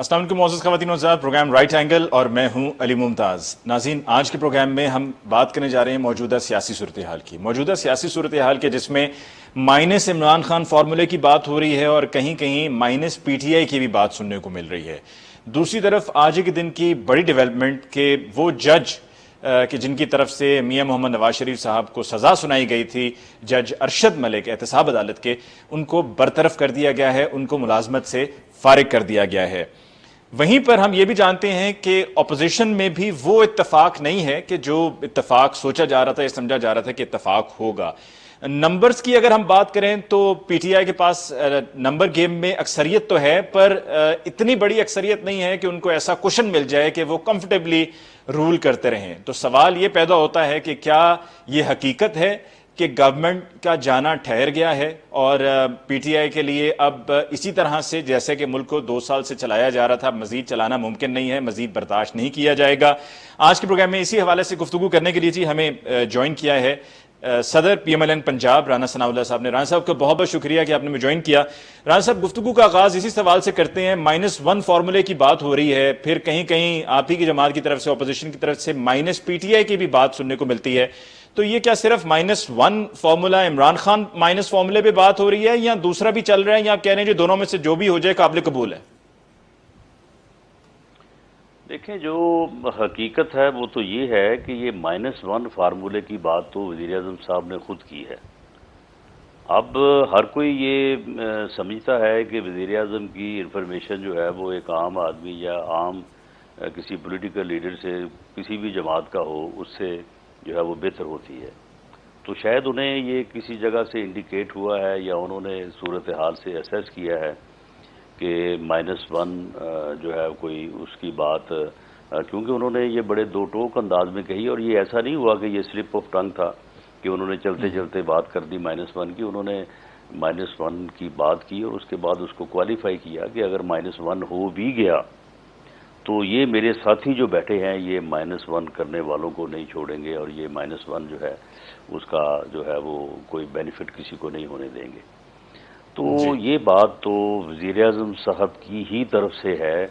السلام علیکم معزز خواتین و حضرات، پروگرام رائٹ اینگل اور میں ہوں علی ممتاز۔ ناظرین، آج کے پروگرام میں ہم بات کرنے جا رہے ہیں موجودہ سیاسی صورتحال کی، جس میں مائنس عمران خان فارمولے کی بات ہو رہی ہے اور کہیں کہیں مائنس پی ٹی آئی کی بھی بات سننے کو مل رہی ہے۔ دوسری طرف آج کے دن کی بڑی ڈیولپمنٹ کہ وہ جج کہ جن کی طرف سے میاں محمد نواز شریف صاحب کو سزا سنائی گئی تھی، جج ارشد ملک احتساب عدالت کے، ان کو برطرف کر دیا گیا ہے، ان کو ملازمت سے فارغ کر دیا گیا ہے۔ وہیں پر ہم یہ بھی جانتے ہیں کہ اپوزیشن میں بھی وہ اتفاق نہیں ہے کہ جو اتفاق سوچا جا رہا تھا یا سمجھا جا رہا تھا کہ اتفاق ہوگا۔ نمبرز کی اگر ہم بات کریں تو پی ٹی آئی کے پاس نمبر گیم میں اکثریت تو ہے، پر اتنی بڑی اکثریت نہیں ہے کہ ان کو ایسا کوشن مل جائے کہ وہ کمفرٹیبلی رول کرتے رہیں۔ تو سوال یہ پیدا ہوتا ہے کہ کیا یہ حقیقت ہے کہ گورنمنٹ کا جانا ٹھہر گیا ہے اور پی ٹی آئی کے لیے اب اسی طرح سے جیسے کہ ملک کو 2 سال سے چلایا جا رہا تھا مزید چلانا ممکن نہیں ہے، مزید برداشت نہیں کیا جائے گا؟ آج کے پروگرام میں اسی حوالے سے گفتگو کرنے کے لیے جی ہمیں جوائن کیا ہے صدر P M L N Punjab Rana Sanaullah صاحب نے۔ رانا صاحب کا بہت بہت شکریہ کہ آپ نے ہمیں جوائن کیا۔ رانا صاحب، گفتگو کا آغاز اسی سوال سے کرتے ہیں۔ -1 فارمولے کی بات ہو رہی ہے، پھر کہیں کہیں آپ ہی کی جماعت کی طرف سے، اپوزیشن کی طرف سے مائنس پی ٹی آئی کی بھی بات سننے کو ملتی ہے۔ تو یہ کیا صرف -1 فارمولا عمران خان مائنس فارمولے پہ بات ہو رہی ہے یا دوسرا بھی چل رہا ہے، یا آپ کہہ رہے ہیں جو دونوں میں سے جو بھی ہو جائے قابل قبول ہے؟ دیکھیں، جو حقیقت ہے وہ تو یہ ہے کہ یہ -1 فارمولے کی بات تو وزیر اعظم صاحب نے خود کی ہے۔ اب ہر کوئی یہ سمجھتا ہے کہ وزیر اعظم کی انفارمیشن جو ہے وہ ایک عام آدمی یا عام کسی پولیٹیکل لیڈر سے، کسی بھی جماعت کا ہو، اس سے جو ہے وہ بہتر ہوتی ہے۔ تو شاید انہیں یہ کسی جگہ سے انڈیکیٹ ہوا ہے یا انہوں نے صورتحال سے اسیس کیا ہے کہ -1 جو ہے کوئی اس کی بات، کیونکہ انہوں نے یہ بڑے دو ٹوک انداز میں کہی، اور یہ ایسا نہیں ہوا کہ یہ سلپ آف ٹنگ تھا کہ انہوں نے چلتے چلتے بات کر دی -1 کی۔ انہوں نے -1 کی بات کی اور اس کے بعد اس کو کوالیفائی کیا کہ اگر -1 ہو بھی گیا تو یہ میرے ساتھی جو بیٹھے ہیں یہ -1 کرنے والوں کو نہیں چھوڑیں گے، اور یہ -1 جو ہے اس کا جو ہے وہ کوئی بینیفٹ کسی کو نہیں ہونے دیں گے۔ تو یہ بات تو وزیر اعظم صاحب کی ہی طرف سے ہے،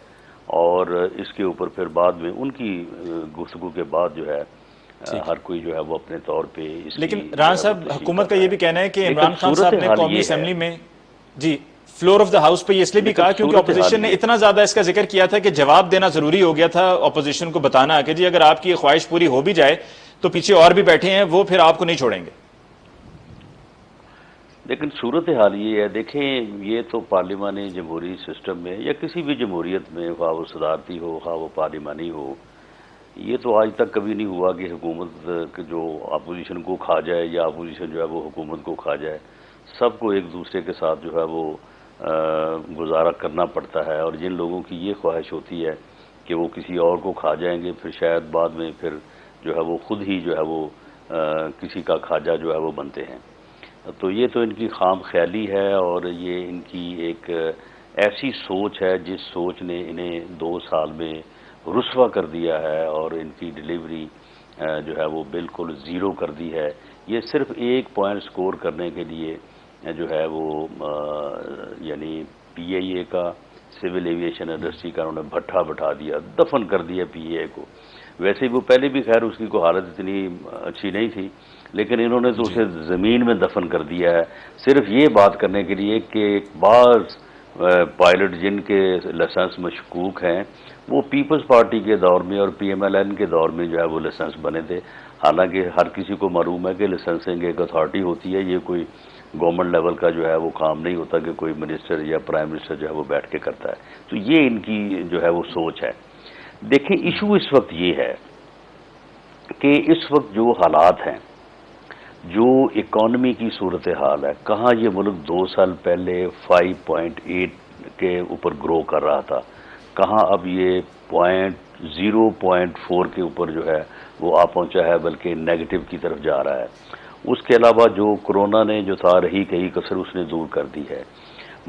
اور اس کے اوپر پھر بعد میں ان کی گفتگو کے بعد جو ہے ہر کوئی جو ہے وہ اپنے طور پہ اس لیکن رانا صاحب، حکومت کا یہ بھی کہنا ہے کہ عمران خان صاحب نے قومی اسمبلی میں جی فلور آف دا ہاؤس پہ یہ اس لیے بھی کہا کیونکہ اپوزیشن نے اتنا زیادہ اس کا ذکر کیا تھا کہ جواب دینا ضروری ہو گیا تھا اپوزیشن کو بتانا کہ جی اگر آپ کی یہ خواہش پوری ہو بھی جائے تو پیچھے اور بھی بیٹھے ہیں، وہ پھر آپ کو نہیں چھوڑیں گے۔ لیکن صورتحال یہ ہے، دیکھیں یہ تو پارلیمانی جمہوری سسٹم میں یا کسی بھی جمہوریت میں، خواہ وہ صدارتی ہو خواہ وہ پارلیمانی ہو، یہ تو آج تک کبھی نہیں ہوا کہ حکومت جو اپوزیشن کو کھا جائے یا اپوزیشن جو ہے وہ حکومت کو کھا جائے۔ سب کو ایک دوسرے کے ساتھ جو ہے وہ گزارا کرنا پڑتا ہے، اور جن لوگوں کی یہ خواہش ہوتی ہے کہ وہ کسی اور کو کھا جائیں گے، پھر شاید بعد میں پھر جو ہے وہ خود ہی جو ہے وہ کسی کا کھاجا جو ہے وہ بنتے ہیں۔ تو یہ تو ان کی خام خیالی ہے، اور یہ ان کی ایک ایسی سوچ ہے جس سوچ نے انہیں 2 سال میں رسوا کر دیا ہے، اور ان کی ڈیلیوری جو ہے وہ بالکل زیرو کر دی ہے۔ یہ صرف 1 پوائنٹ سکور کرنے کے لیے جو ہے وہ یعنی پی ائی اے کا، سول ایویشن انڈسٹری کا انہوں نے بھٹا بٹھا دیا، دفن کر دیا پی اے اے کو۔ ویسے وہ پہلے بھی خیر اس کی کوئی حالت اتنی اچھی نہیں تھی، لیکن انہوں نے تو اسے زمین میں دفن کر دیا ہے، صرف یہ بات کرنے کے لیے کہ بعض پائلٹ جن کے لائسنس مشکوک ہیں وہ پیپلز پارٹی کے دور میں اور پی ایم ایل این کے دور میں جو ہے وہ لائسنس بنے تھے۔ حالانکہ ہر کسی کو معلوم ہے کہ لائسنسنگ ایک اتھارٹی ہوتی ہے، یہ کوئی گورنمنٹ لیول کا جو ہے وہ کام نہیں ہوتا کہ کوئی منسٹر یا پرائم منسٹر جو ہے وہ بیٹھ کے کرتا ہے۔ تو یہ ان کی جو ہے وہ سوچ ہے۔ دیکھیں، ایشو اس وقت یہ ہے کہ اس وقت جو حالات ہیں، جو اکانومی کی صورتحال ہے، کہاں یہ ملک 2 سال پہلے 5.8 کے اوپر گرو کر رہا تھا، کہاں اب یہ 0.4 کے اوپر جو ہے وہ آ پہنچا ہے، بلکہ نیگیٹو کی طرف جا رہا ہے۔ اس کے علاوہ جو کرونا نے جو تھا رہی کہی کسر اس نے دور کر دی ہے۔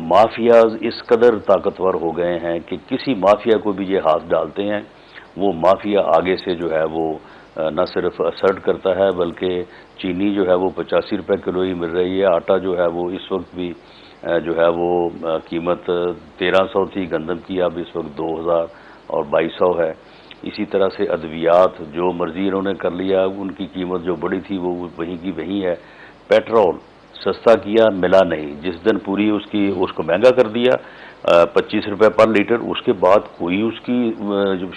مافیاز اس قدر طاقتور ہو گئے ہیں کہ کسی مافیا کو بھی یہ ہاتھ ڈالتے ہیں، وہ مافیا آگے سے جو ہے وہ نہ صرف اسرٹ کرتا ہے بلکہ چینی جو ہے وہ 85 روپے کلو ہی مل رہی ہے. آٹا جو ہے وہ اس وقت بھی جو ہے وہ قیمت 1300 تھی گندم کی، اب اس وقت 2000 اور 2200 ہے. اسی طرح سے ادویات جو مرضی انہوں نے کر لیا، ان کی قیمت جو بڑی تھی وہ وہیں کی وہیں ہے. پیٹرول سستا کیا، ملا نہیں. جس دن پوری اس کو مہنگا کر دیا 25 روپے پر لیٹر، اس کے بعد کوئی اس کی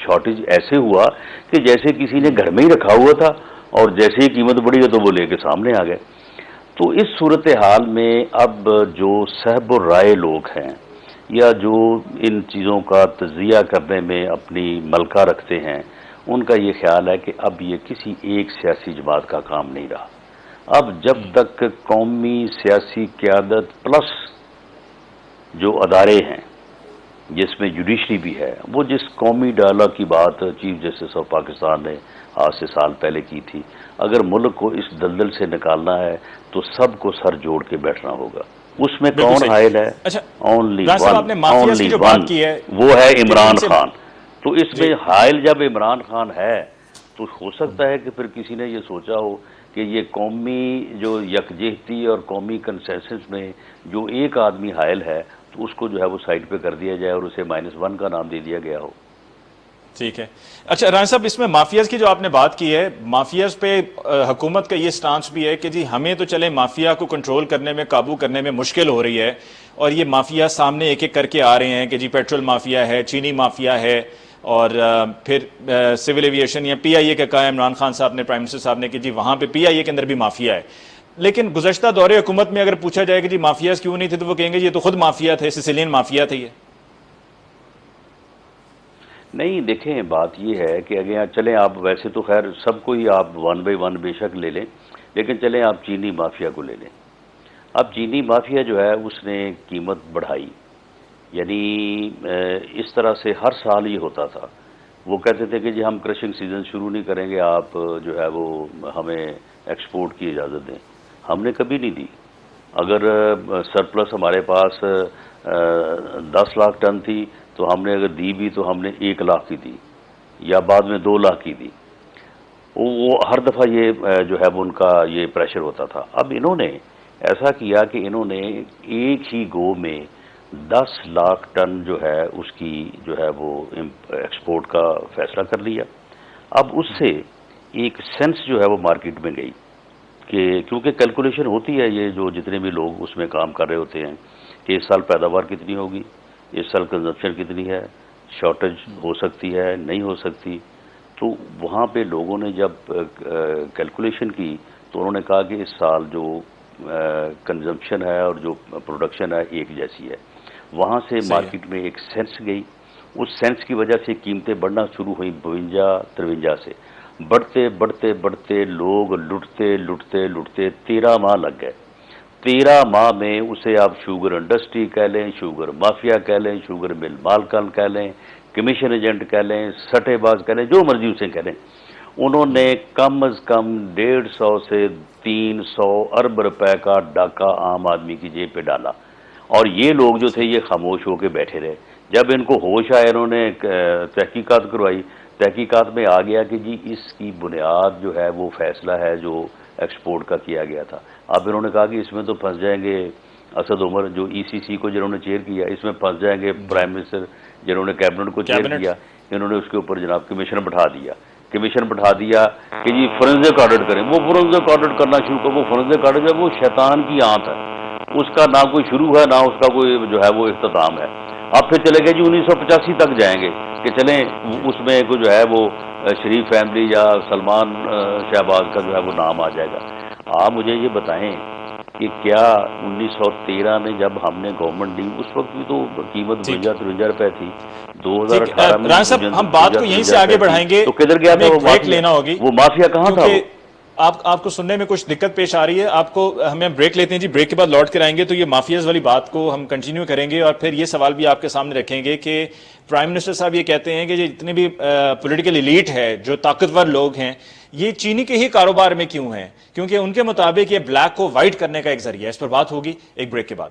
شارٹیج ایسے ہوا کہ جیسے کسی نے گھر میں ہی رکھا ہوا تھا، اور جیسے ہی قیمت بڑھی ہے تو وہ لے کے سامنے آ گئے. تو اس صورتحال میں اب جو صاحب الرائے لوگ ہیں یا جو ان چیزوں کا تجزیہ کرنے میں اپنی ملکہ رکھتے ہیں، ان کا یہ خیال ہے کہ اب یہ کسی ایک سیاسی جماعت کا کام نہیں رہا. اب جب تک قومی سیاسی قیادت پلس جو ادارے ہیں جس میں جوڈیشری بھی ہے، وہ جس قومی ڈائلاگ کی بات چیف جسٹس آف پاکستان نے آج سے سال پہلے کی تھی، اگر ملک کو اس دلدل سے نکالنا ہے تو سب کو سر جوڑ کے بیٹھنا ہوگا. اس میں بالکل کون صحیح. حائل ہے؟ اچھا اونلی رانا صاحب، آپ نے مافیاز کی جو بات کی ہے وہ ہے کہ عمران ان سے خان. تو اس جی میں حائل جب عمران خان ہے تو ہو سکتا ہے کہ پھر کسی نے یہ سوچا ہو کہ یہ قومی جو یکجہتی اور قومی کنسنسس میں جو ایک آدمی حائل ہے تو اس کو جو ہے وہ سائڈ پہ کر دیا جائے اور اسے -1 کا نام دے دیا گیا ہو. ٹھیک ہے. اچھا رانا صاحب، اس میں مافیاز کی جو آپ نے بات کی ہے، مافیاز پہ حکومت کا یہ سٹانس بھی ہے کہ جی ہمیں تو چلے مافیا کو کنٹرول کرنے میں، قابو کرنے میں مشکل ہو رہی ہے، اور یہ مافیا سامنے ایک ایک کر کے آ رہے ہیں کہ جی پیٹرول مافیا ہے، چینی مافیا ہے، اور پھر سول ایویشن یا پی آئی اے کا کہا ہے عمران خان صاحب نے، پرائم منسٹر صاحب نے، کہ جی وہاں پہ پی آئی اے کے اندر بھی مافیا ہے. لیکن گزشتہ دور حکومت میں اگر پوچھا جائے کہ جی مافیاز کیوں نہیں تھے تو وہ کہیں گے یہ تو خود مافیا تھے، سسیلین مافیا تھے یہ. نہیں، دیکھیں بات یہ ہے کہ اگر چلیں آپ ویسے تو خیر سب کو ہی آپ 1 بائی 1 بے شک لے لیں، لیکن چلیں آپ چینی مافیا کو لے لیں. اب چینی مافیا جو ہے اس نے قیمت بڑھائی، یعنی اس طرح سے ہر سال یہ ہوتا تھا. وہ کہتے تھے کہ جی ہم کرشنگ سیزن شروع نہیں کریں گے، آپ جو ہے وہ ہمیں ایکسپورٹ کی اجازت دیں. ہم نے کبھی نہیں دی. اگر سرپلس ہمارے پاس 10 لاکھ ٹن تھی تو ہم نے اگر دی بھی تو ہم نے 1 لاکھ کی دی یا بعد میں 2 لاکھ کی دی. وہ ہر دفعہ یہ جو ہے وہ ان کا یہ پریشر ہوتا تھا. اب انہوں نے ایسا کیا کہ انہوں نے ایک ہی گو میں 10 لاکھ ٹن جو ہے اس کی جو ہے وہ ایکسپورٹ کا فیصلہ کر لیا. اب اس سے ایک سینس جو ہے وہ مارکیٹ میں گئی کہ کیونکہ کیلکولیشن ہوتی ہے، یہ جو جتنے بھی لوگ اس میں کام کر رہے ہوتے ہیں کہ اس سال پیداوار کتنی ہوگی، اس سال کنزمپشن کتنی ہے، شارٹیج ہو سکتی ہے نہیں ہو سکتی. تو وہاں پہ لوگوں نے جب کیلکولیشن کی تو انہوں نے کہا کہ اس سال جو کنزمپشن ہے اور جو پروڈکشن ہے ایک جیسی ہے. وہاں سے مارکیٹ میں ایک سینس گئی. اس سینس کی وجہ سے قیمتیں بڑھنا شروع ہوئیں 52-53 سے. بڑھتے بڑھتے بڑھتے لوگ لٹتے لٹتے لٹتے 13 ماہ لگ گئے. 13 ماہ میں اسے آپ شوگر انڈسٹری کہہ لیں، شوگر مافیا کہہ لیں، شوگر مل مالکان کہہ لیں، کمیشن ایجنٹ کہہ لیں، سٹے باز کہہ لیں، جو مرضی اسے کہہ لیں، انہوں نے کم از کم 150 سے 300 ارب روپے کا ڈاکہ عام آدمی کی جیب پہ ڈالا. اور یہ لوگ جو تھے یہ خاموش ہو کے بیٹھے رہے. جب ان کو ہوش آئے انہوں نے تحقیقات کروائی. تحقیقات میں آ گیا کہ جی اس کی بنیاد جو ہے وہ فیصلہ ہے جو ایکسپورٹ کا کیا گیا تھا. اب انہوں نے کہا کہ اس میں تو پھنس جائیں گے اسد عمر جو ای سی سی کو جنہوں نے چیئر کیا، اس میں پھنس جائیں گے پرائم منسٹر جنہوں نے کیبنٹ کو چیئر کیا. انہوں نے اس کے اوپر جناب کمیشن بٹھا دیا کہ جی فورنزک آڈٹ کریں. وہ فورنزک آڈٹ کرنا شروع کر. وہ فورنزک آڈٹ ہے وہ شیطان کی آنت ہے، اس کا نہ کوئی شروع ہے نہ اس کا کوئی جو ہے وہ اختتام ہے. اب پھر چلے گئے جی 1985 تک جائیں گے کہ چلیں اس میں جو ہے وہ شریف فیملی یا سلمان شہباز کا جو ہے وہ نام آ جائے گا. آپ مجھے یہ بتائیں کہ کیا 1913 میں جب ہم نے گورنمنٹ لی اس وقت بھی تو قیمت 52-53 روپے تھی. 2018 میں رانا صاحب ہم بات کو یہیں سے آگے بڑھائیں گے، تو کدھر گیا ہمیں تھا ایک بریک لینا ہوگی وہ مافیا کہاں تھا؟ وہ آپ کو سننے میں کچھ دقت پیش آ رہی ہے، آپ کو ہمیں بریک لیتے ہیں جی. بریک کے بعد لوٹ کر آئیں گے تو یہ مافیاز والی بات کو ہم کنٹینیو کریں گے، اور پھر یہ سوال بھی آپ کے سامنے رکھیں گے کہ پرائم منسٹر صاحب یہ کہتے ہیں کہ جتنے بھی پولیٹیکل ایلیٹ ہے، جو طاقتور لوگ ہیں، یہ چینی کے ہی کاروبار میں کیوں ہیں؟ کیونکہ ان کے مطابق یہ بلیک کو وائٹ کرنے کا ایک ذریعہ ہے. اس پر بات ہوگی ایک بریک کے بعد.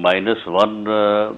-1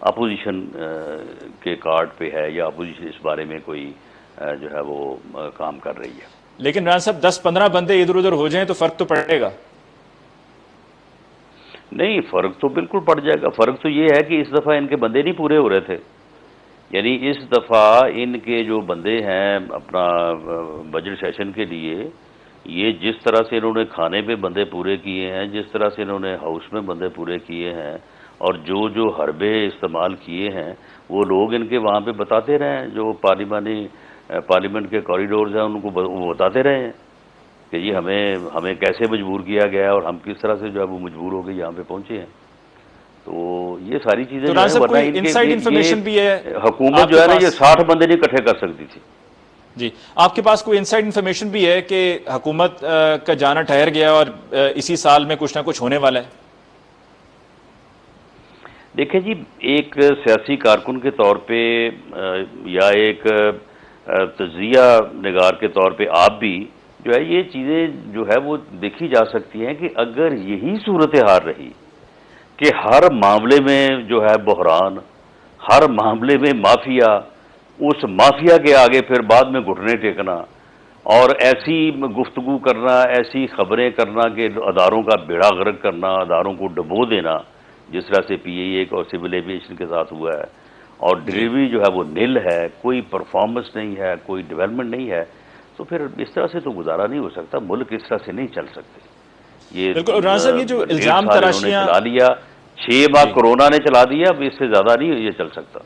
اپوزیشن کے کارڈ پہ ہے یا اپوزیشن اس بارے میں کوئی جو ہے وہ کام کر رہی ہے. لیکن عمران صاحب 10-15 بندے ادھر ادھر ہو جائیں تو فرق تو پڑے گا. نہیں، فرق تو بالکل پڑ جائے گا. فرق تو یہ ہے کہ اس دفعہ ان کے بندے نہیں پورے ہو رہے تھے. یعنی اس دفعہ ان کے جو بندے ہیں اپنا بجٹ سیشن کے لیے، یہ جس طرح سے انہوں نے کھانے پہ بندے پورے کیے ہیں، جس طرح سے انہوں نے ہاؤس میں بندے پورے کیے ہیں، اور جو حربے استعمال کیے ہیں وہ لوگ ان کے وہاں پہ بتاتے رہے ہیں. جو پارلیمنٹ کے کوریڈورز ہیں ان کو وہ بتاتے رہے ہیں کہ جی ہمیں کیسے مجبور کیا گیا ہے اور ہم کس طرح سے جو ہے وہ مجبور ہو کے یہاں پہ پہنچے ہیں. تو یہ ساری چیزیں جو ہیں، ورنہ ان کے انفارمیشن بھی ہے حکومت جو ہے نا یہ 60 بندے نہیں اکٹھے کر سکتی تھی. جی، آپ کے پاس کوئی انسائیڈ انفارمیشن بھی ہے کہ حکومت کا جانا ٹھہر گیا اور اسی سال میں کچھ نہ کچھ ہونے والا ہے؟ دیکھیں جی، ایک سیاسی کارکن کے طور پہ یا ایک تجزیہ نگار کے طور پہ آپ بھی جو ہے یہ چیزیں جو ہے وہ دیکھی جا سکتی ہیں کہ اگر یہی صورتحال رہی کہ ہر معاملے میں جو ہے بحران، ہر معاملے میں مافیا، اس مافیا کے آگے پھر بعد میں گھٹنے ٹیکنا اور ایسی گفتگو کرنا، ایسی خبریں کرنا کہ اداروں کا بیڑا غرق کرنا، اداروں کو ڈبو دینا، جس طرح سے پی اے اے اور سول ایویشن کے ساتھ ہوا ہے، اور ڈلیوری جو ہے وہ نل ہے، کوئی پرفارمنس نہیں ہے، کوئی ڈیولپمنٹ نہیں ہے، تو پھر اس طرح سے تو گزارا نہیں ہو سکتا. ملک اس طرح سے نہیں چل سکتے. یہ بالکل. اور رانا صاحب یہ جو 1.5 الزام سال انہوں نے تراشیاں، چلا لیا، 6 ماہ کورونا نے چلا دیا، اب اس سے زیادہ نہیں یہ چل سکتا.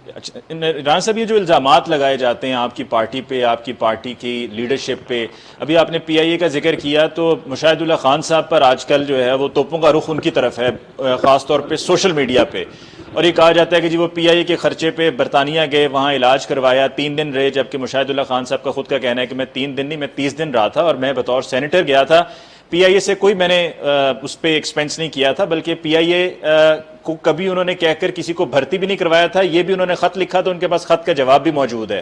اچھا رانا صاحب یہ جو الزامات لگائے جاتے ہیں آپ کی پارٹی پہ، آپ کی پارٹی کی لیڈرشپ پہ، ابھی آپ نے پی آئی اے کا ذکر کیا تو مشاہد اللہ خان صاحب پر آج کل جو ہے وہ توپوں کا رخ ان کی طرف ہے، خاص طور پہ سوشل میڈیا پہ، اور یہ کہا جاتا ہے کہ جی وہ پی آئی اے کے خرچے پہ برطانیہ گئے، وہاں علاج کروایا، 3 دن رہے، جبکہ مشاہد اللہ خان صاحب کا خود کا کہنا ہے کہ میں 3 دن نہیں، میں 30 دن رہا تھا، اور میں بطور سینیٹر گیا تھا. پی آئی اے سے کوئی میں نے اس پہ ایکسپینس نہیں کیا تھا، بلکہ پی آئی اے کو کبھی انہوں نے کہہ کر کسی کو بھرتی بھی نہیں کروایا تھا. یہ بھی انہوں نے خط لکھا تو ان کے پاس خط کا جواب بھی موجود ہے.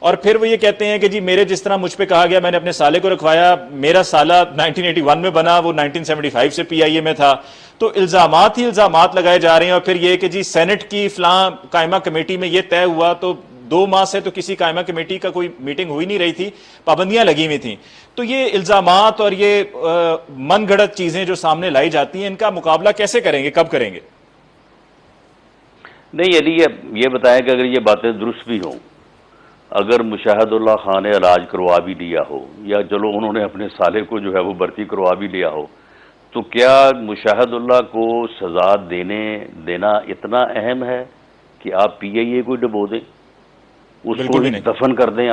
اور پھر وہ یہ کہتے ہیں کہ جی میرے جس طرح مجھ پہ کہا گیا میں نے اپنے سالے کو رکھوایا، میرا سالہ 1981 میں بنا، وہ 1975 سے پی آئی اے میں تھا. تو الزامات ہی الزامات لگائے جا رہے ہیں. اور پھر یہ کہ جی سینٹ کی فلاں قائمہ کمیٹی میں یہ طے ہوا، تو 2 ماہ سے تو کسی قائمہ کمیٹی کا کوئی میٹنگ ہوئی نہیں رہی تھی، پابندیاں لگی ہوئی تھیں. تو یہ الزامات اور یہ من گھڑت چیزیں جو سامنے لائی جاتی ہیں، ان کا مقابلہ کیسے کریں گے، کب کریں گے؟ نہیں، یعنی یہ بتائیں کہ اگر یہ باتیں درست بھی ہوں، اگر مشاہد اللہ خان نے علاج کروا بھی لیا ہو، یا چلو انہوں نے اپنے سالے کو جو ہے وہ بھرتی کروا بھی لیا ہو، تو کیا مشاہد اللہ کو سزا دینا اتنا اہم ہے کہ آپ پی ائی اے کو ڈبو دیں، اس کو بالکل بھی ہی نہیں. دفن کر دیں؟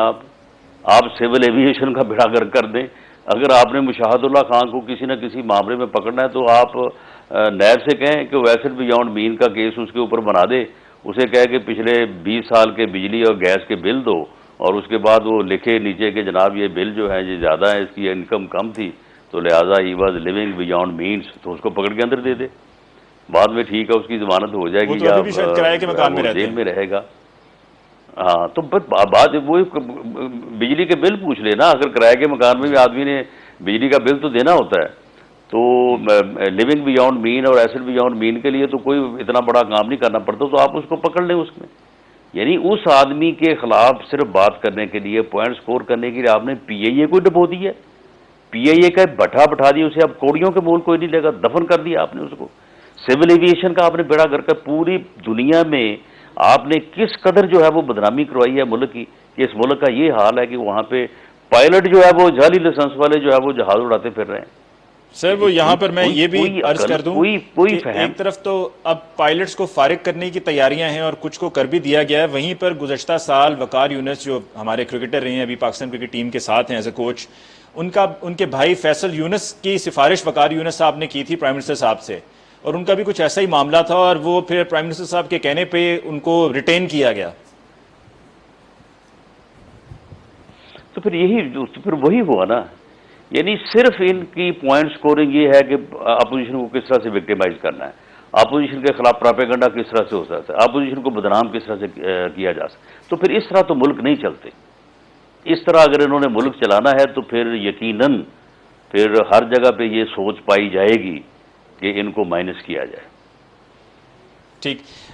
آپ سول ایویشن کا بیڑا غرق کر دیں. اگر آپ نے مشاہد اللہ خان کو کسی نہ کسی معاملے میں پکڑنا ہے تو آپ نیب سے کہیں کہ وہ ایسڈ بیونڈ مین کا کیس اس کے اوپر بنا دے، اسے کہے کہ پچھلے 20 سال کے بجلی اور گیس کے بل دو، اور اس کے بعد وہ لکھے نیچے کہ جناب یہ بل جو ہے یہ زیادہ ہے، اس کی انکم کم تھی تو لہٰذا ہی واز لیونگ بیونڈ مینس، تو اس کو پکڑ کے اندر دے دے. بعد میں ٹھیک ہے اس کی ضمانت ہو جائے وہ گی تو یا ابھی بھی شاید کرائے کے مکان میں وہ رہتے جیل ہیں. میں رہے گا. ہاں، تو بات وہ بجلی کے بل پوچھ لینا. اگر کرائے کے مکان میں بھی آدمی نے بجلی کا بل تو دینا ہوتا ہے، تو لیونگ بیونڈ مین اور ایسڈ بیونڈ مین کے لیے تو کوئی اتنا بڑا کام نہیں کرنا پڑتا، تو آپ اس کو پکڑ لیں اس میں. یعنی اس آدمی کے خلاف صرف بات کرنے کے لیے، پوائنٹ سکور کرنے کے لیے آپ نے پی ائی اے کو ڈبو دیا، پی ائی اے کا بٹھا بٹھا دیا، اسے اب کوڑیوں کے مول کوئی نہیں لے گا، دفن کر دیا آپ نے اس کو. سول ایویشن کا آپ نے بیڑا غرق کر پوری دنیا میں آپ نے کس قدر جو ہے وہ بدنامی کروائی ہے ملک کی، کہ اس ملک کا یہ حال ہے کہ وہاں پہ پائلٹ جو ہے وہ جعلی لائسنس والے جو ہے وہ جہاز اڑاتے پھر رہے ہیں. سر وہ یہاں پر میں یہ بھی کوئی عرض عقل، کر دوں کوئی کہ فہم. ایک طرف تو اب پائلٹس کو فارغ کرنے کی تیاریاں ہیں اور کچھ کو کر بھی دیا گیا ہے، وہیں پر گزشتہ سال وقار یونس جو ہمارے کرکٹر رہے ہیں، ابھی پاکستان کرکٹ ٹیم کے ساتھ ہیں ایز اے کوچ، ان کے بھائی فیصل یونس کی سفارش وقار یونس صاحب نے کی تھی پرائم منسٹر صاحب سے، اور ان کا بھی کچھ ایسا ہی معاملہ تھا، اور وہ پھر پرائم منسٹر صاحب کے کہنے پہ ان کو ریٹین کیا گیا. تو پھر وہی ہوا نا. یعنی صرف ان کی پوائنٹ سکورنگ یہ ہے کہ اپوزیشن کو کس طرح سے وکٹیمائز کرنا ہے، اپوزیشن کے خلاف پراپیگنڈا کس طرح سے ہو سکتا ہے، اپوزیشن کو بدنام کس طرح سے کیا جا سکتا. تو پھر اس طرح تو ملک نہیں چلتے. اس طرح اگر انہوں نے ملک چلانا ہے تو پھر یقیناً پھر ہر جگہ پہ یہ سوچ پائی جائے گی کہ ان کو مائنس کیا جائے. ٹھیک.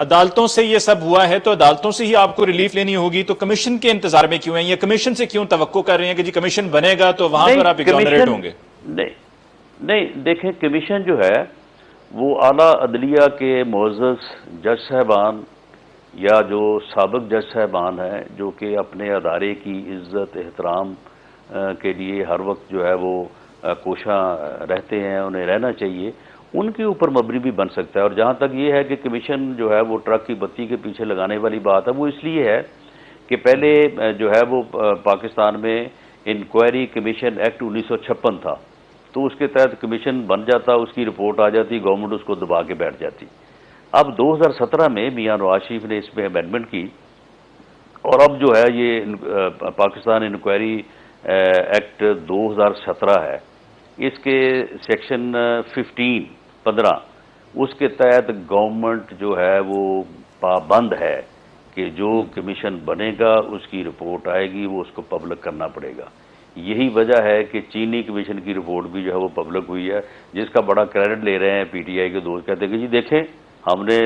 عدالتوں سے یہ سب ہوا ہے تو عدالتوں سے ہی آپ کو ریلیف لینی ہوگی، تو کمیشن کے انتظار میں کیوں ہیں؟ یہ کمیشن سے کیوں توقع کر رہے ہیں کہ جی کمیشن بنے گا تو وہاں پر آپ ایگزونریٹ ہوں گے؟ نہیں دیکھیں، کمیشن جو ہے وہ اعلیٰ عدلیہ کے معزز جج صاحبان یا جو سابق جج صاحبان ہیں جو کہ اپنے ادارے کی عزت احترام کے لیے ہر وقت جو ہے وہ کوشاں رہتے ہیں، انہیں رہنا چاہیے، ان کے اوپر مبنی بھی بن سکتا ہے۔ اور جہاں تک یہ ہے کہ کمیشن جو ہے وہ ٹرک کی بتی کے پیچھے لگانے والی بات ہے، وہ اس لیے ہے کہ پہلے جو ہے وہ پاکستان میں انکوائری کمیشن ایکٹ 1956 تھا، تو اس کے تحت کمیشن بن جاتا، اس کی رپورٹ آ جاتی، گورنمنٹ اس کو دبا کے بیٹھ جاتی۔ اب 2017 میں میاں نواز شریف نے اس میں امینڈمنٹ کی، اور اب جو ہے یہ پاکستان انکوائری ایکٹ 2017 ہے، اس کے سیکشن 15 اس کے تحت گورنمنٹ جو ہے وہ پابند ہے کہ جو کمیشن بنے گا اس کی رپورٹ آئے گی، وہ اس کو پبلک کرنا پڑے گا۔ یہی وجہ ہے کہ چینی کمیشن کی رپورٹ بھی جو ہے وہ پبلک ہوئی ہے، جس کا بڑا کریڈٹ لے رہے ہیں پی ٹی آئی کے دوست، کہتے ہیں کہ جی دیکھیں ہم نے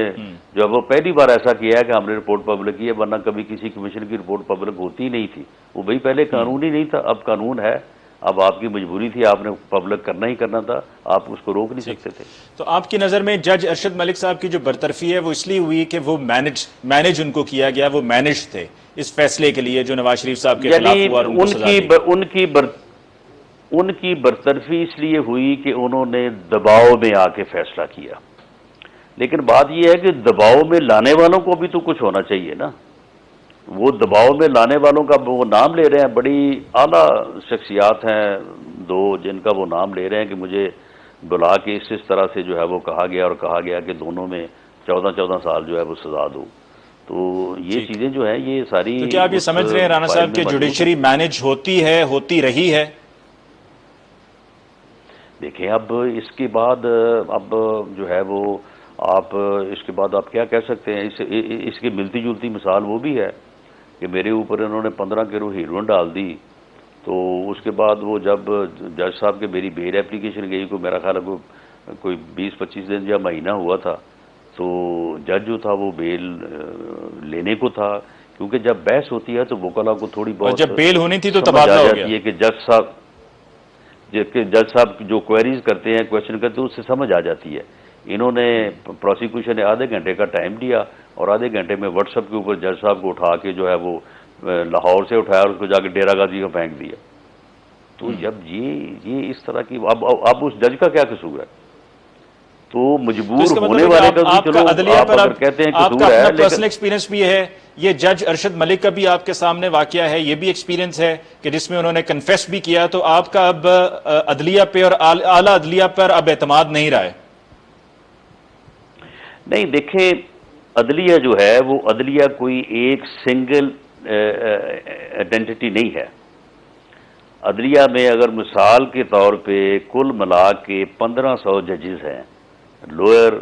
جو ہے وہ پہلی بار ایسا کیا ہے کہ ہم نے رپورٹ پبلک کی ہے، ورنہ کبھی کسی کمیشن کی رپورٹ پبلک ہوتی ہی نہیں تھی۔ وہ بھئی پہلے قانون ہی نہیں تھا، اب قانون ہے، اب آپ کی مجبوری تھی، آپ نے پبلک کرنا ہی کرنا تھا، آپ اس کو روک نہیں سکتے تھے۔ تو آپ کی نظر میں جج ارشد ملک صاحب کی جو برطرفی ہے وہ اس لیے ہوئی کہ وہ مینج ان کو کیا گیا، وہ مینج تھے اس فیصلے کے لیے جو نواز شریف صاحب کے خلاف یعنی ہوا اور ان کو سزا دی گئی؟ ان کی برطرفی اس لیے ہوئی کہ انہوں نے دباؤ میں آ کے فیصلہ کیا، لیکن بات یہ ہے کہ دباؤ میں لانے والوں کو بھی تو کچھ ہونا چاہیے نا۔ وہ دباؤ میں لانے والوں کا وہ نام لے رہے ہیں، بڑی اعلیٰ شخصیات ہیں دو جن کا وہ نام لے رہے ہیں کہ مجھے بلا کے اس طرح سے جو ہے وہ کہا گیا، اور کہا گیا کہ دونوں میں 14 سال جو ہے وہ سزا دو۔ تو یہ ٹھیک، چیزیں جو ہیں یہ ساری تو کیا آپ یہ اس سمجھ رہے ہیں رانا فائل صاحب میں کہ موجود ہیں۔ جوڈیشری مینج ہوتی ہے، ہوتی رہی ہے؟ دیکھیں اب اس کے بعد اب جو ہے وہ آپ اس کے بعد آپ کیا کہہ سکتے ہیں؟ اس کی ملتی جلتی مثال وہ بھی ہے کہ میرے اوپر انہوں نے 15 کلو ہیروئن ڈال دی، تو اس کے بعد وہ جب جج صاحب کے میری بیل اپلیکیشن گئی، کو میرا خیال ہے کوئی 20-25 دن یا مہینہ ہوا تھا، تو جج جو تھا وہ بیل لینے کو تھا، کیونکہ جب بحث ہوتی ہے تو وکلاء کو تھوڑی اور بہت جب بیل ہونی تھی تو سمجھ آ تبادلہ ہو گیا۔ جاتی ہے کہ جج صاحب جو کوئریز کرتے ہیں، کویشچن کرتے ہیں، اس سے سمجھ آ جاتی ہے۔ انہوں نے پروسیکیوشن نے آدھے گھنٹے کا ٹائم دیا، اور آدھے گھنٹے میں واٹس ایپ کے اوپر جج صاحب کو اٹھا کے جو ہے وہ لاہور سے اٹھایا اور اس کو جا کے ڈیرہ غازی کو پھینک دیا۔ تو جب یہ اس طرح کی اب اس جج کا کیا قصور ہے؟ تو تو مجبور اس کا مطلب ہونے ہے کہ والے کا بھی آپ کا چلو عدلیہ آپ پر اگر کہتے ہیں آپ کا قصور اپنا ہے، پرسنل لیکن ایکسپیرینس بھی ہے، یہ جج ارشد ملک کا بھی آپ کے سامنے واقعہ ہے، یہ بھی ایکسپیرینس ہے کہ جس میں انہوں نے کنفیس بھی کیا، تو آپ کا اب عدلیہ پہ اور اعلیٰ عدلیہ پر اب اعتماد نہیں رہا ہے؟ نہیں دیکھیں، عدلیہ جو ہے وہ عدلیہ کوئی ایک سنگل آئیڈینٹی نہیں ہے۔ عدلیہ میں اگر مثال کے طور پہ کل ملا کے 1500 ججز ہیں، لوئر،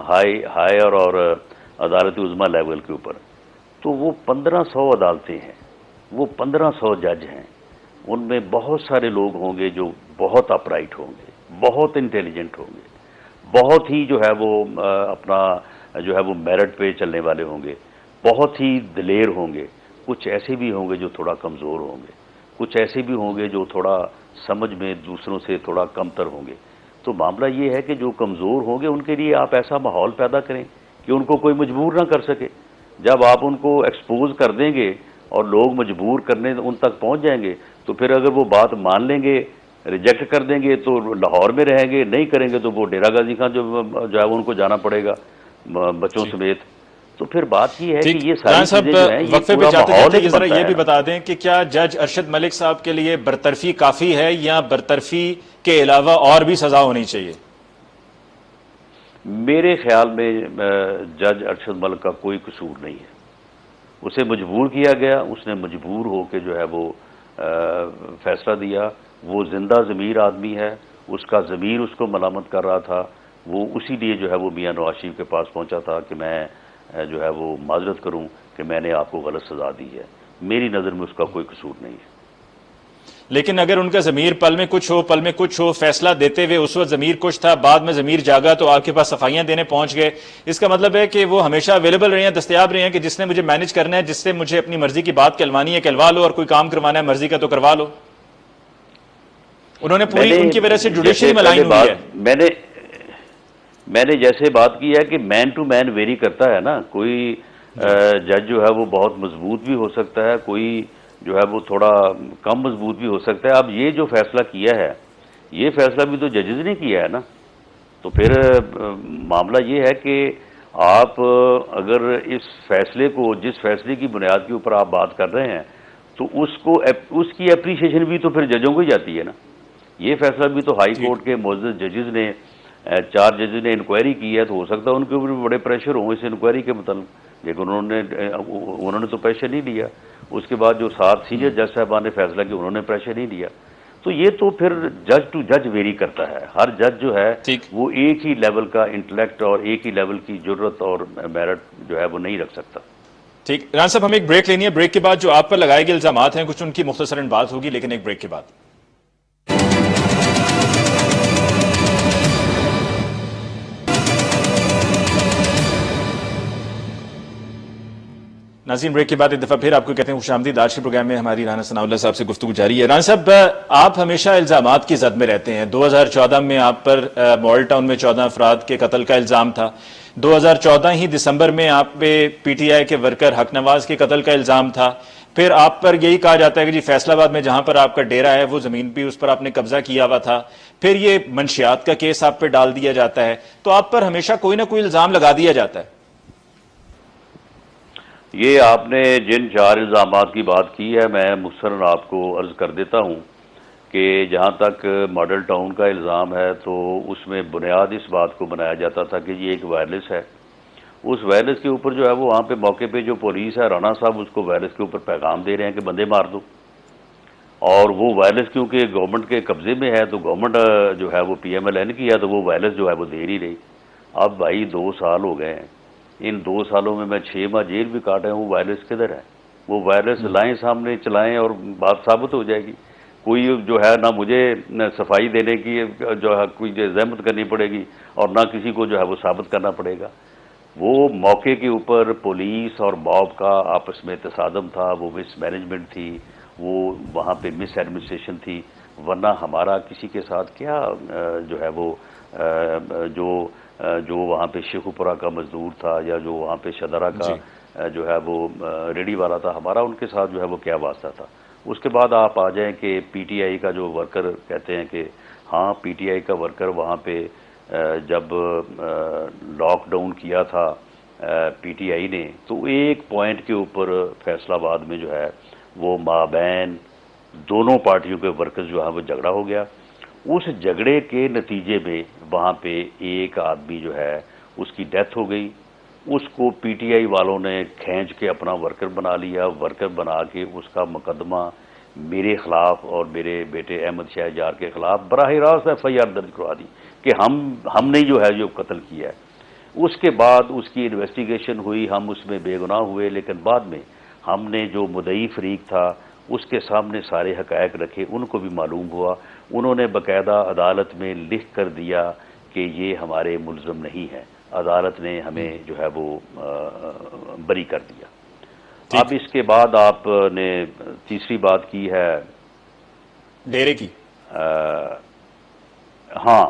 ہائر اور عدالت عظمیٰ لیول کے اوپر، تو وہ 1500 عدالتیں ہیں، وہ 1500 جج ہیں، ان میں بہت سارے لوگ ہوں گے جو بہت اپرائٹ ہوں گے، بہت انٹیلیجنٹ ہوں گے، بہت ہی جو ہے وہ اپنا جو ہے وہ میرٹ پہ چلنے والے ہوں گے، بہت ہی دلیر ہوں گے، کچھ ایسے بھی ہوں گے جو تھوڑا کمزور ہوں گے، کچھ ایسے بھی ہوں گے جو تھوڑا سمجھ میں دوسروں سے تھوڑا کم تر ہوں گے۔ تو معاملہ یہ ہے کہ جو کمزور ہوں گے ان کے لیے آپ ایسا ماحول پیدا کریں کہ ان کو کوئی مجبور نہ کر سکے۔ جب آپ ان کو ایکسپوز کر دیں گے اور لوگ مجبور کرنے ان تک پہنچ جائیں گے، تو پھر اگر وہ بات مان لیں گے، ریجیکٹ کر دیں گے تو لاہور میں رہیں گے، نہیں کریں گے تو وہ ڈیرہ غازی خان جو ہے وہ ان کو جانا پڑے گا بچوں سمیت۔ تو پھر بات یہ ہے کہ ٹھیک، یہ رانا ساری چیزیں صاحب جو ہیں یہ وقفے پہ پورا جاتے ماحول جاتے ایک یہ ذرا بنتا یہ ہے بھی نا۔ بتا دیں کہ کیا جج ارشد ملک صاحب کے لیے برطرفی کافی ہے یا برطرفی کے علاوہ اور بھی سزا ہونی چاہیے؟ میرے خیال میں جج ارشد ملک کا کوئی قصور نہیں ہے، اسے مجبور کیا گیا، اس نے مجبور ہو کے جو ہے وہ فیصلہ دیا۔ وہ زندہ ضمیر آدمی ہے، اس کا ضمیر اس کو ملامت کر رہا تھا، وہ اسی لیے جو ہے وہ میاں نواز شریف کے پاس پہنچا تھا کہ میں جو ہے وہ معذرت کروں کہ میں نے آپ کو غلط سزا دی ہے۔ میری نظر میں اس کا کوئی قصور نہیں ہے۔ لیکن اگر ان کا ضمیر پل میں کچھ ہو فیصلہ دیتے ہوئے اس وقت ضمیر کچھ تھا، بعد میں ضمیر جاگا تو آپ کے پاس صفائیاں دینے پہنچ گئے، اس کا مطلب ہے کہ وہ ہمیشہ اویلیبل رہے ہیں، دستیاب رہے ہیں کہ جس نے مجھے مینج کرنا ہے، جس سے مجھے اپنی مرضی کی بات کہلوانی ہے کہلوا لو، اور کوئی کام کروانا ہے مرضی کا تو کروا لو. انہوں نے میں پوری نے ان کی وجہ سے جیسے جوڈیشری پہلے ملائن ہوئی بات ہے. میں نے جیسے بات کی ہے کہ مین ٹو مین ویری کرتا ہے نا. کوئی جی جج جو ہے وہ بہت مضبوط بھی ہو سکتا ہے، کوئی جو ہے وہ تھوڑا کم مضبوط بھی ہو سکتا ہے. اب یہ جو فیصلہ کیا ہے، یہ فیصلہ بھی تو ججز نے کیا ہے نا. تو پھر معاملہ یہ ہے کہ آپ اگر اس فیصلے کو، جس فیصلے کی بنیاد کے اوپر آپ بات کر رہے ہیں، تو اس کی اپریشیشن بھی تو پھر ججوں کو ہی جاتی ہے نا. یہ فیصلہ بھی تو ہائی ٹھیک. کورٹ کے معزز ججز نے، 4 ججز نے انکوائری کی ہے، تو ہو سکتا ہے ان کے اوپر بھی بڑے پریشر ہوں اس انکوائری کے متعلق، لیکن انہوں نے تو پریشر نہیں لیا. اس کے بعد جو 7 سینئر جج صاحبان نے فیصلہ کیا، انہوں نے پریشر نہیں لیا. تو یہ تو پھر جج ٹو جج ویری کرتا ہے. ہر جج جو ہے ٹھیک وہ ایک ہی لیول کا انٹلیکٹ اور ایک ہی لیول کی جرت اور میرٹ جو ہے وہ نہیں رکھ سکتا. ٹھیک ران صاحب، ہمیں ایک بریک لینی ہے. بریک کے بعد جو آپ پر لگائے گئے الزامات ہیں کچھ ان کی مختصراً بات ہوگی، لیکن ایک بریک کے بعد. ناظرین، بریک کے بعد ایک دفعہ پھر آپ کو کہتے ہیں خوش آمدید. آج کے پروگرام میں ہماری رانا ثناء اللہ صاحب سے گفتگو جاری ہے. رانا صاحب، آپ ہمیشہ الزامات کی زد میں رہتے ہیں. 2014 میں آپ پر ماڈل ٹاؤن میں 14 افراد کے قتل کا الزام تھا. 2014 ہی دسمبر میں آپ پہ پی ٹی آئی کے ورکر حق نواز کے قتل کا الزام تھا. پھر آپ پر یہی کہا جاتا ہے کہ جی فیصل آباد میں جہاں پر آپ کا ڈیرا ہے وہ زمین بھی اس پر آپ نے قبضہ کیا ہوا تھا. پھر یہ منشیات کا کیس آپ پہ ڈال دیا جاتا ہے. تو آپ پر ہمیشہ کوئی نہ کوئی الزام لگا دیا جاتا ہے. یہ آپ نے جن 4 الزامات کی بات کی ہے، میں مختصراً آپ کو عرض کر دیتا ہوں کہ جہاں تک ماڈل ٹاؤن کا الزام ہے تو اس میں بنیاد اس بات کو بنایا جاتا تھا کہ یہ ایک وائرلیس ہے. اس وائرلیس کے اوپر جو ہے وہ وہاں پہ موقع پہ جو پولیس ہے، رانا صاحب اس کو وائرلیس کے اوپر پیغام دے رہے ہیں کہ بندے مار دو. اور وہ وائرلیس کیونکہ گورنمنٹ کے قبضے میں ہے تو گورنمنٹ جو ہے وہ پی ایم ایل این کی ہے، تو وہ وائرلیس جو ہے وہ دے نہیں رہی. اب بھائی 2 سال ہو گئے ہیں، ان 2 سالوں میں 6 ماہ جیل بھی کاٹے ہوں. وائرلیس کدھر ہے؟ وہ وائرلیس لائیں سامنے، چلائیں اور بات ثابت ہو جائے گی. کوئی جو ہے نہ مجھے صفائی دینے کی جو ہے کوئی زحمت کرنی پڑے گی، اور نہ کسی کو جو ہے وہ ثابت کرنا پڑے گا. وہ موقع کے اوپر پولیس اور موب کا آپس میں تصادم تھا، وہ مس مینجمنٹ تھی، وہ وہاں پہ مس ایڈمنسٹریشن تھی. ورنہ ہمارا کسی کے ساتھ کیا جو ہے وہ جو وہاں پہ شیخوپورہ کا مزدور تھا یا جو وہاں پہ شدرہ کا جی جو ہے وہ ریڈی والا تھا، ہمارا ان کے ساتھ جو ہے وہ کیا واسطہ تھا؟ اس کے بعد آپ آ جائیں کہ پی ٹی آئی کا جو ورکر کہتے ہیں کہ ہاں پی ٹی آئی کا ورکر وہاں پہ جب لاک ڈاؤن کیا تھا پی ٹی آئی نے، تو ایک پوائنٹ کے اوپر فیصل آباد میں جو ہے وہ مابین دونوں پارٹیوں کے ورکرز جو ہے وہ جھگڑا ہو گیا. اس جھگڑے کے نتیجے میں وہاں پہ ایک آدمی جو ہے اس کی ڈیتھ ہو گئی. اس کو پی ٹی آئی والوں نے کھینچ کے اپنا ورکر بنا لیا. ورکر بنا کے اس کا مقدمہ میرے خلاف اور میرے بیٹے احمد شاہ جار کے خلاف براہ راست ایف آئی آر درج کروا دی کہ ہم نے جو ہے جو قتل کیا ہے. اس کے بعد اس کی انویسٹیگیشن ہوئی، ہم اس میں بے گناہ ہوئے، لیکن بعد میں ہم نے جو مدعی فریق تھا اس کے سامنے سارے حقائق رکھے، ان کو بھی معلوم ہوا. انہوں نے باقاعدہ عدالت میں لکھ کر دیا کہ یہ ہمارے ملزم نہیں ہیں. عدالت نے ہمیں جو ہے وہ بری کر دیا. ٹھیک. اب اس کے بعد آپ نے تیسری بات کی ہے ڈیرے کی. ہاں،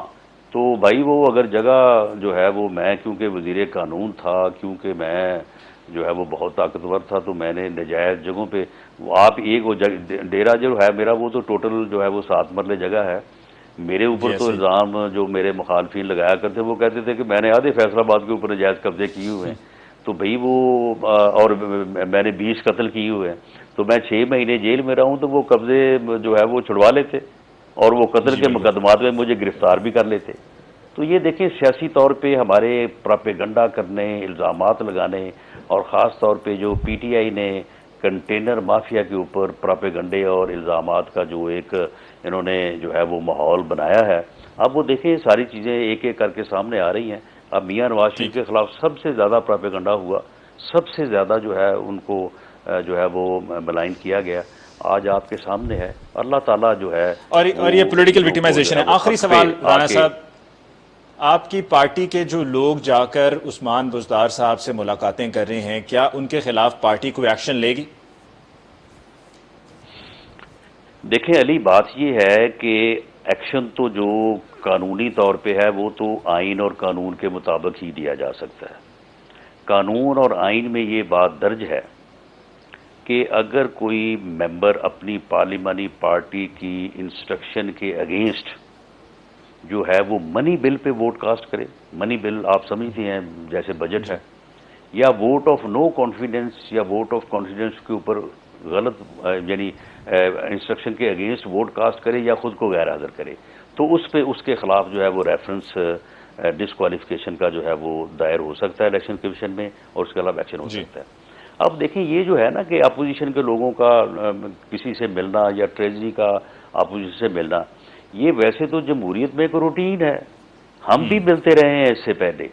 تو بھائی وہ اگر جگہ جو ہے وہ میں کیونکہ وزیر قانون تھا، کیونکہ میں جو ہے وہ بہت طاقتور تھا، تو میں نے نجائز جگہوں پہ آپ ایک وہ ڈیرا جو ہے میرا وہ تو ٹوٹل جو ہے وہ 7 مرلے جگہ ہے. میرے اوپر جی تو ایسے ہی. الزام جو میرے مخالفین لگایا کرتے وہ کہتے تھے کہ میں نے آدھے فیصل آباد کے اوپر نجائز قبضے کیے ہوئے ہیں. تو بھئی وہ اور میں نے 20 قتل کیے ہوئے ہیں، تو میں 6 مہینے جیل میں رہا ہوں تو وہ قبضے جو ہے وہ چھڑوا لیتے اور وہ قتل جی کے بالکل. مقدمات میں مجھے گرفتار بھی کر لیتے. تو یہ دیکھیں سیاسی طور پہ ہمارے پراپیگنڈا کرنے، الزامات لگانے، اور خاص طور پہ جو پی ٹی آئی نے کنٹینر مافیا کے اوپر پراپیگنڈے اور الزامات کا جو ایک انہوں نے جو ہے وہ ماحول بنایا ہے. اب وہ دیکھیں ساری چیزیں ایک ایک کر کے سامنے آ رہی ہیں. اب میاں نواز شریف ٹھیک. کے خلاف سب سے زیادہ پراپیگنڈا ہوا، سب سے زیادہ جو ہے ان کو جو ہے وہ ملائن کیا گیا. آج آپ کے سامنے ہے. اللہ تعالیٰ جو ہے اور یہ پولیٹیکل وکٹمائزیشن ہے. آخری سوال رانا صاحب، آپ کی پارٹی کے جو لوگ جا کر عثمان بزدار صاحب سے ملاقاتیں کر رہے ہیں، کیا ان کے خلاف پارٹی کوئی ایکشن لے گی؟ دیکھیں علی، بات یہ ہے کہ ایکشن تو جو قانونی طور پہ ہے وہ تو آئین اور قانون کے مطابق ہی دیا جا سکتا ہے. قانون اور آئین میں یہ بات درج ہے کہ اگر کوئی ممبر اپنی پارلیمانی پارٹی کی انسٹرکشن کے اگینسٹ جو ہے وہ منی بل پہ ووٹ کاسٹ کرے، منی بل آپ سمجھتے ہیں جیسے بجٹ ہے، یا ووٹ آف نو کانفیڈنس یا ووٹ آف کانفیڈنس کے اوپر غلط یعنی انسٹرکشن کے اگینسٹ ووٹ کاسٹ کرے یا خود کو غیر حاضر کرے، تو اس پہ اس کے خلاف جو ہے وہ ریفرنس ڈسکوالیفیکیشن کا جو ہے وہ دائر ہو سکتا ہے الیکشن کمیشن میں، اور اس کے خلاف ایکشن ہو سکتا ہے. اب دیکھیں یہ جو ہے نا کہ اپوزیشن کے لوگوں کا کسی سے ملنا یا ٹریجری کا اپوزیشن سے ملنا، یہ ویسے تو جمہوریت میں ایک روٹین ہے، ہم بھی ملتے رہے ہیں اس سے پہلے.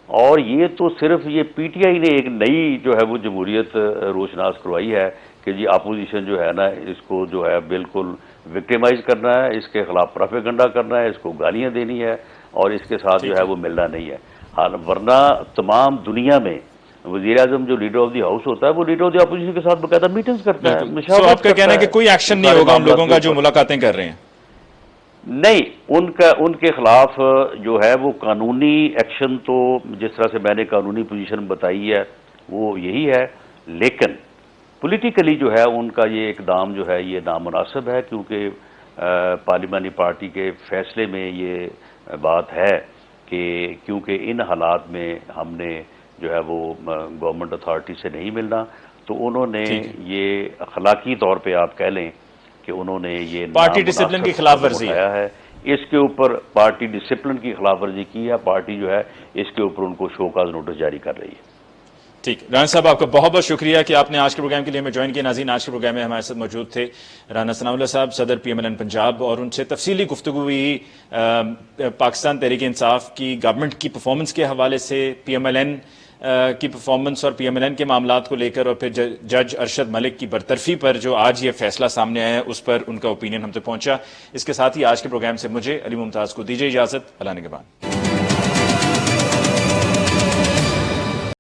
اور یہ تو صرف یہ پی ٹی آئی نے ایک نئی جو ہے وہ جمہوریت روشناس کروائی ہے کہ جی اپوزیشن جو ہے نا اس کو جو ہے بالکل وکٹیمائز کرنا ہے، اس کے خلاف پروپیگنڈا کرنا ہے، اس کو گالیاں دینی ہے، اور اس کے ساتھ جو ہے وہ ملنا نہیں ہے. ورنہ تمام دنیا میں وزیر اعظم جو لیڈر آف دی ہاؤس ہوتا ہے وہ لیڈر آف دی اپوزیشن کے ساتھ باقاعدہ میٹنگز کرتا ہے، سو مشاورت آپ کا کہنا ہے کہ کوئی ایکشن نہیں ہوگا ان لوگوں کا جو ملاقاتیں کر رہے ہیں؟ نہیں، ان کے خلاف جو ہے وہ قانونی ایکشن تو جس طرح سے میں نے قانونی پوزیشن بتائی ہے وہ یہی ہے، لیکن پولیٹیکلی جو ہے ان کا یہ اقدام جو ہے یہ نامناسب ہے، کیونکہ پارلیمانی پارٹی کے فیصلے میں یہ بات ہے کہ کیونکہ ان حالات میں ہم نے جو ہے وہ گورنمنٹ اتھارٹی سے نہیں ملنا، تو انہوں نے یہ اخلاقی طور پہ آپ کہہ لیں کہ انہوں نے یہ پارٹی ڈسپلن کی خلاف ورزی اٹھایا ہے. اس کے اوپر پارٹی ڈسپلن کی خلاف ورزی کی ہے، پارٹی جو ہے اس کے اوپر ان کو شو کاز نوٹس جاری کر رہی ہے. ٹھیک، رانا صاحب آپ کا بہت بہت شکریہ کہ آپ نے آج کے پروگرام کے لیے ہمیں جوائن کیا. ناظرین، آج کے پروگرام میں ہمارے ساتھ موجود تھے رانا ثناء اللہ صاحب، صدر P M L N Punjab, اور ان سے تفصیلی گفتگو ہوئی پاکستان تحریک انصاف کی گورنمنٹ کی پرفارمنس کے حوالے سے، پی ایم ایل این کی پرفارمنس اور پی ایم ایل این کے معاملات کو لے کر، اور پھر جج ارشد ملک کی برطرفی پر جو آج یہ فیصلہ سامنے آیا ہے اس پر ان کا اوپینین ہم تک پہنچا. اس کے ساتھ ہی آج کے پروگرام سے مجھے علی ممتاز کو دیجیے اجازت. اللہ نگہبان.